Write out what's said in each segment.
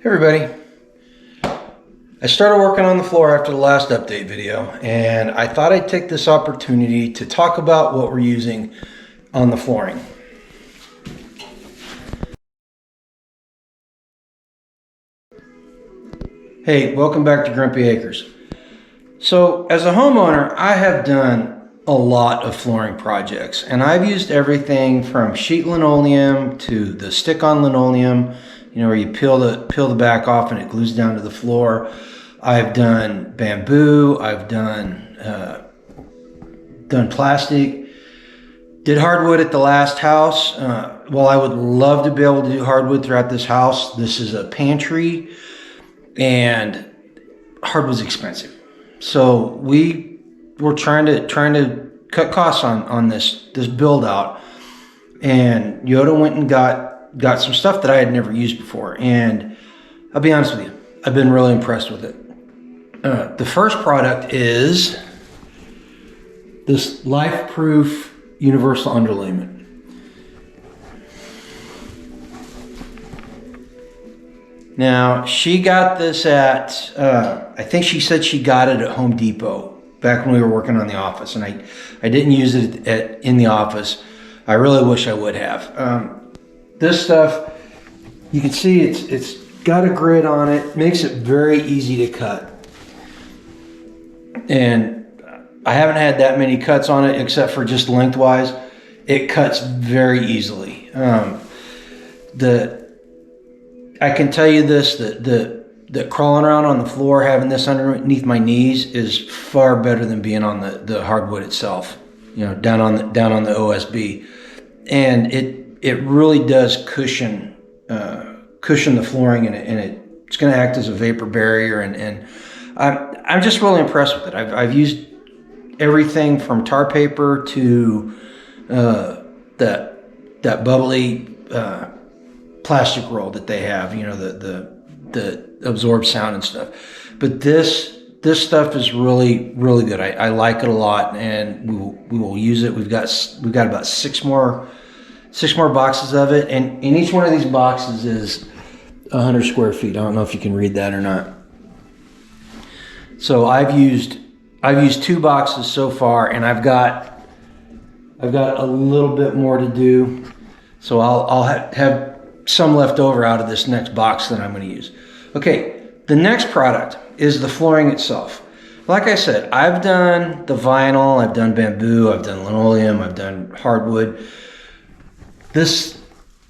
Hey everybody, I started working on the floor after the last update video, and I thought I'd take this opportunity to talk about what we're using on the flooring. Hey, welcome back to Grumpy Acres. So as a homeowner, I have done a lot of flooring projects, and I've used everything from sheet linoleum to the stick-on linoleum, where you peel the back off and it glues down to the floor. I've done bamboo. I've done plastic. Did hardwood at the last house. Well, I would love to be able to do hardwood throughout this house. This is a pantry, and hardwood's expensive. So we were trying to cut costs on this build out, and Yoda went and got some stuff that I had never used before, and I'll be honest with you, I've been really impressed with it. The first product is this life-proof universal underlayment. Now, she got this at, I think she said she got it at Home Depot back when we were working on the office, and I didn't use it in the office. I really wish I would have. This stuff, you can see it's got a grid on it, makes it very easy to cut. And I haven't had that many cuts on it except for just lengthwise. It cuts very easily. I can tell you this, that crawling around on the floor, having this underneath my knees is far better than being on the hardwood itself, down on the OSB. And it really does cushion the flooring, and it's going to act as a vapor barrier, and I'm just really impressed with it. I've used everything from tar paper to that bubbly plastic roll that they have, the absorbs sound and stuff. But this stuff is really, really good. I like it a lot, and we will use it. We've got about six more boxes of it, and in each one of these boxes is 100 square feet. I don't know if you can read that or not. So I've used 2 boxes so far, and I've got a little bit more to do. So I'll have some left over out of this next box that I'm going to use. Okay, the next product is the flooring itself. Like I said, I've done the vinyl, I've done bamboo, I've done linoleum, I've done hardwood. This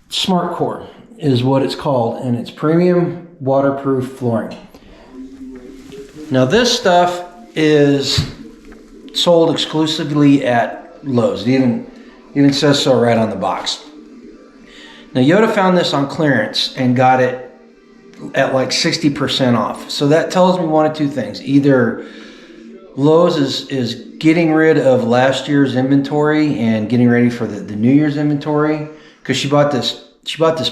Smart Core is what it's called, and it's premium waterproof flooring. Now this stuff is sold exclusively at Lowe's. It even says so right on the box. Now Yoda found this on clearance and got it at like 60% off. So that tells me one of two things. Either Lowe's is getting rid of last year's inventory and getting ready for the New Year's inventory, because she bought this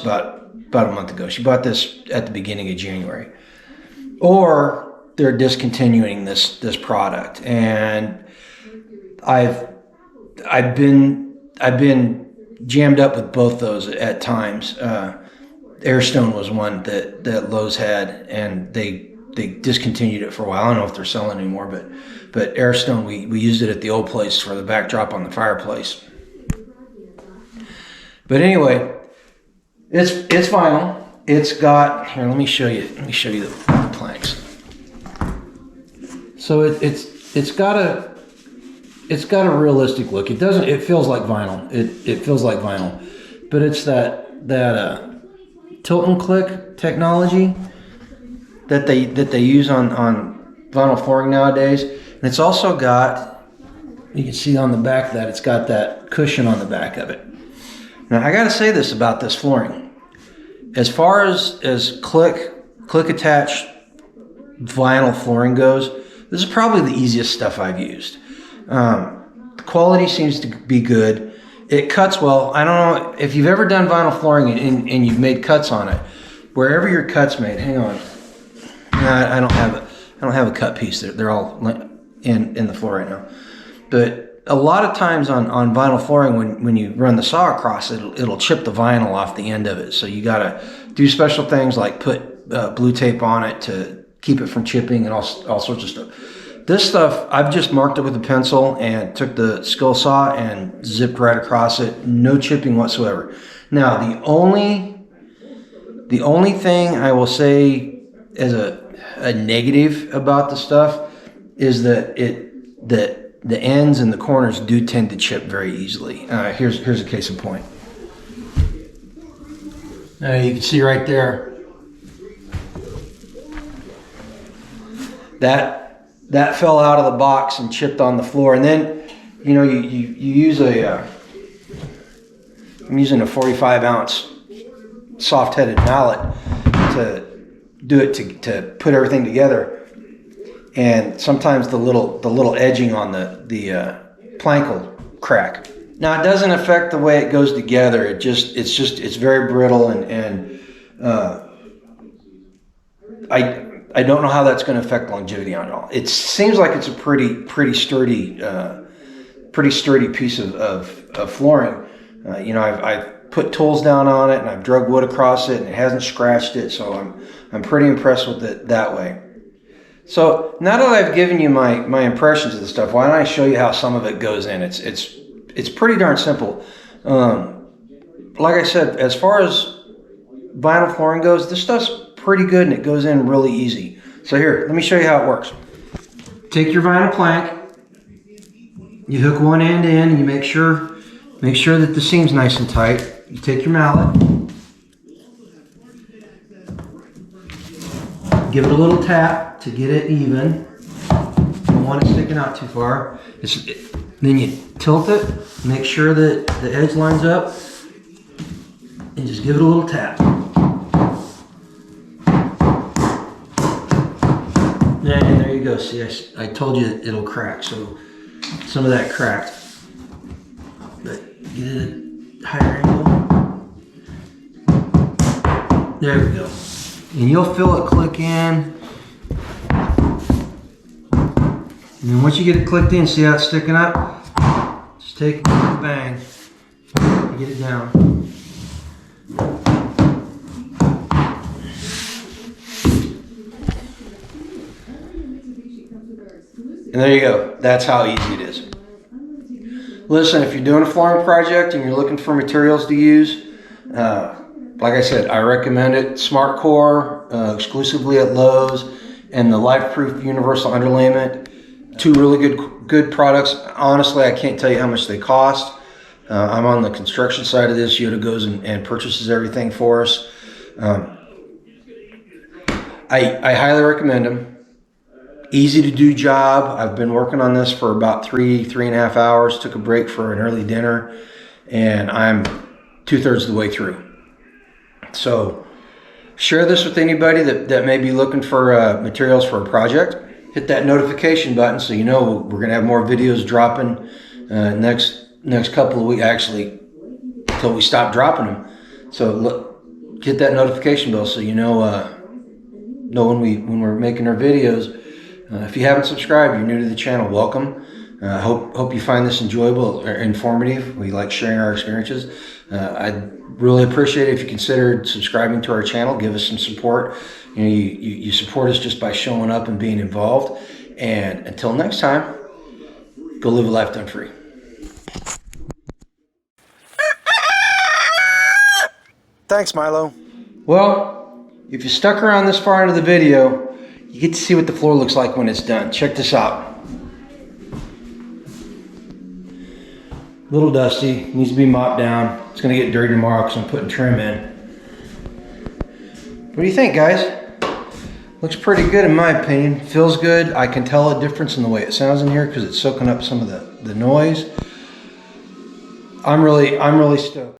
about a month ago. She bought this at the beginning of January. Or they're discontinuing this product, and I've been jammed up with both those at times. Airstone was one that Lowe's had, and they discontinued it for a while. I don't know if they're selling anymore, but Airstone, we used it at the old place for the backdrop on the fireplace. But anyway, it's vinyl. It's got, here, let me show you the planks. So it's got a realistic look. It feels like vinyl. It feels like vinyl, but it's that tilt and click technology that they use on vinyl flooring nowadays. And it's also got, you can see on the back that it's got that cushion on the back of it. Now I gotta say this about this flooring. As far as click attached vinyl flooring goes, this is probably the easiest stuff I've used. The quality seems to be good. It cuts well. I don't know if you've ever done vinyl flooring and you've made cuts on it. Wherever your cut's made, hang on. I don't have a cut piece. They're all in the floor right now. But a lot of times on vinyl flooring, when you run the saw across it, it'll chip the vinyl off the end of it. So you gotta do special things like put blue tape on it to keep it from chipping and all sorts of stuff. This stuff, I've just marked it with a pencil and took the skill saw and zipped right across it. No chipping whatsoever. Now, the only thing I will say as a negative about the stuff is that the ends and the corners do tend to chip very easily. Here's a case in point. You can see right there that fell out of the box and chipped on the floor. And then, you know, you use I'm using a 45 ounce soft-headed mallet to do it, to put everything together. And sometimes the little edging on the plank will crack. Now, it doesn't affect the way it goes together. It's very brittle, and I don't know how that's going to affect longevity on it all. It seems like it's a pretty sturdy piece of flooring. You know, I've put tools down on it and I've drug wood across it and it hasn't scratched it, so I'm pretty impressed with it that way. So now that I've given you my impressions of the stuff, why don't I show you how some of it goes in? It's pretty darn simple. Like I said, as far as vinyl flooring goes, this stuff's pretty good and it goes in really easy. So here, let me show you how it works. Take your vinyl plank, you hook one end in and you make sure that the seam's nice and tight. You take your mallet, give it a little tap to get it even. You don't want it sticking out too far. Then you tilt it, make sure that the edge lines up, and just give it a little tap. And there you go. See, I told you it'll crack, so some of that cracked. But get it at a higher angle. There we go. And you'll feel it click in. And then once you get it clicked in, see how it's sticking up? Just take it and bang and get it down. And there you go. That's how easy it is. Listen, if you're doing a flooring project and you're looking for materials to use, like I said, I recommend it. SmartCore, exclusively at Lowe's, and the LifeProof Universal Underlayment. Two really good products. Honestly, I can't tell you how much they cost. I'm on the construction side of this. Yoda goes and purchases everything for us. I highly recommend them. Easy to do job. I've been working on this for about three and a half hours. Took a break for an early dinner, and I'm 2/3 of the way through. So share this with anybody that may be looking for materials for a project. Hit that notification button so you know we're going to have more videos dropping next couple of weeks, actually until we stop dropping them. So look, hit that notification bell so you know when we're making our videos. If you haven't subscribed, you're new to the channel, welcome. Hope you find this enjoyable or informative. We like sharing our experiences. I'd really appreciate it if you considered subscribing to our channel. Give us some support. You know, you support us just by showing up and being involved. And until next time, go live a life done free. Thanks, Milo. Well, if you stuck around this far into the video, you get to see what the floor looks like when it's done. Check this out. A little dusty, needs to be mopped down. It's gonna get dirty tomorrow because I'm putting trim in. What do you think, guys? Looks pretty good in my opinion. Feels good. I can tell a difference in the way it sounds in here because it's soaking up some of the noise. I'm really stoked.